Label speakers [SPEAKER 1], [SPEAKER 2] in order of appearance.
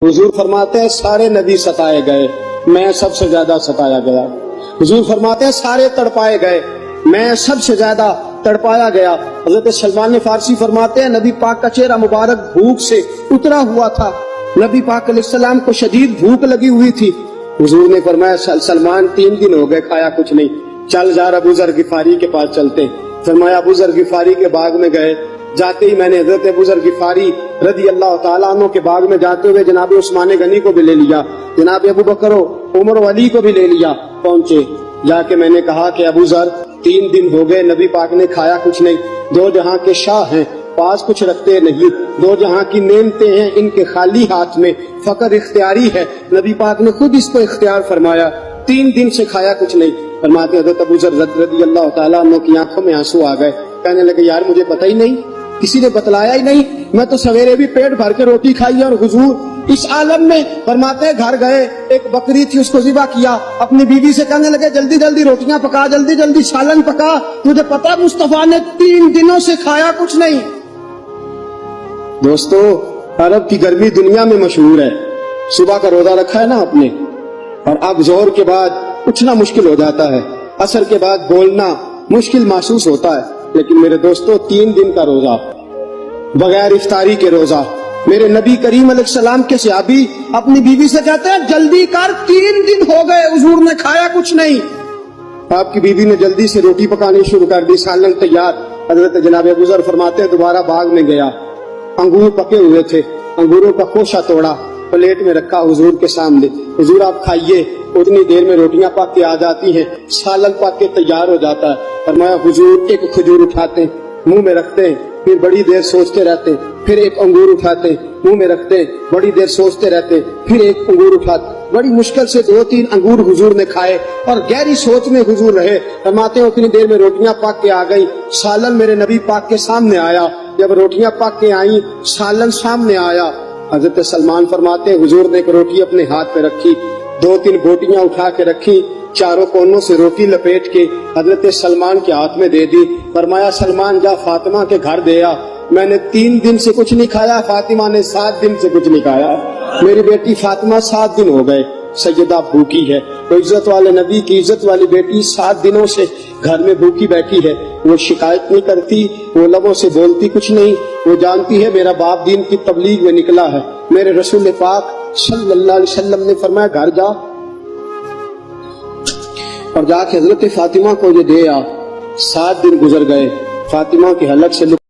[SPEAKER 1] हुजूर फरमाते हैं सारे नबी सताए गए, मैं सबसे ज्यादा सताया गया। हुजूर फरमाते हैं सारे तड़पाए गए, मैं सबसे ज्यादा तड़पाया गया। हजरत सलमान फारसी फरमाते हैं नबी पाक का चेहरा मुबारक भूख से उतरा हुआ था, नबी पाक अलैहिस्सलाम को शदीद भूख लगी हुई थी। हुजूर ने फरमाया सलमान 3 दिन हो गए खाया कुछ नहीं, चल जा अबू ज़र गिफारी के पास चलते। फरमाया अबू ज़र गिफारी के बाग में गए। जाते ही मैंने हजरत अबू ज़र गिफारी रदी अल्लाह ताला अन्हु के बाग में जाते हुए जनाब उस्मान गनी को भी ले लिया, जनाब अबू बकर उमर अली को भी ले लिया। पहुंचे, जाके मैंने कहा कि अबू ज़र 3 दिन हो गए नबी पाक ने खाया कुछ नहीं, 2 जहां के शाह हैं, पास कुछ रखते नहीं, 2 जहां की नेमतें हैं इनके खाली हाथ में, फकर इख्तियारी है, नबी पाक ने खुद इसको इख्तियार फरमाया, 3 दिन से खाया कुछ नहीं। फरमाते हज़रत अबू ज़र रज़ी अल्लाह ताला अन्हु की आंखों में आंसू आ गए। कहने लगे यार मुझे पता ही नहीं, किसी ने बतलाया ही नहीं, मैं तो सवेरे भी पेट भर के रोटी खाई और हुजूर इस आलम में। फरमाते घर गए, एक बकरी थी उसको ज़िबा किया, अपनी बीवी से कहने लगे जल्दी जल्दी रोटियां पका, जल्दी जल्दी सालन पका, तुझे पता मुस्तफा ने 3 दिनों से खाया कुछ नहीं। दोस्तों अरब की गर्मी दुनिया में मशहूर है, सुबह का रोजा रखा है ना आपने, और अब जोहर के बाद उठना मुश्किल हो जाता है, असर के बाद बोलना मुश्किल महसूस होता है, लेकिन मेरे दोस्तों 3 दिन का रोजा बगैर इफ्तारी के रोजा, मेरे नबी करीम अलैहिस्सलाम के सहाबी अपनी बीवी से कहते हैं जल्दी कर 3 दिन हो गए हुजूर ने खाया कुछ नहीं। आपकी बीवी ने जल्दी से रोटी पकानी शुरू कर दी, सालन तैयार। हजरत जनाब अबू ज़र फरमाते हैं दोबारा बाग में गया, अंगूर पके हुए थे, अंगूरों का खोशा तोड़ा, प्लेट में रखा हुजूर के सामने, हुजूर आप खाइए। उतनी देर में रोटियां पक के आ जाती हैं, सालन पक के तैयार हो जाता है। फरमाया हुजूर एक खजूर उठाते मुंह में रखते हैं, फिर बड़ी देर सोचते रहते, फिर एक अंगूर उठाते मुंह में रखते, बड़ी देर सोचते रहते, फिर एक अंगूर उठाते। बड़ी मुश्किल से 2-3 अंगूर हुजूर ने खाए और गहरी सोच में हुजूर रहे। फरमाते उतनी देर में रोटियां पक के आ गई, सालन मेरे नबी पाक के सामने आया। जब रोटियां पक के आई, सालन सामने आया, हजरत सलमान फरमाते हुजूर ने एक रोटी अपने हाथ पे रखी, 2-3 बोटियां उठा के रखी, चारों कोनों से रोटी लपेट के हजरत सलमान के हाथ में दे दी। फरमाया सलमान जा फातिमा के घर दे आ, मैंने 3 दिन से कुछ नहीं खाया, फातिमा ने 7 दिन से कुछ नहीं खाया। मेरी बेटी फातिमा 7 दिन हो गए सैयदा भूखी है। तो इज्जत वाले नबी की इज्जत वाली बेटी 7 दिनों से घर में भूखी बैठी है। वो शिकायत नहीं करती, वो लबों से बोलती कुछ नहीं, वो जानती है मेरा बाप दीन की तबलीग में निकला है। मेरे रसूल पाक सल्लल्लाहु अलैहि वसल्लम ने फरमाया घर जा और जाके हजरत फातिमा को ये दे आ। 7 दिन गुजर गए, फातिमा के हलक से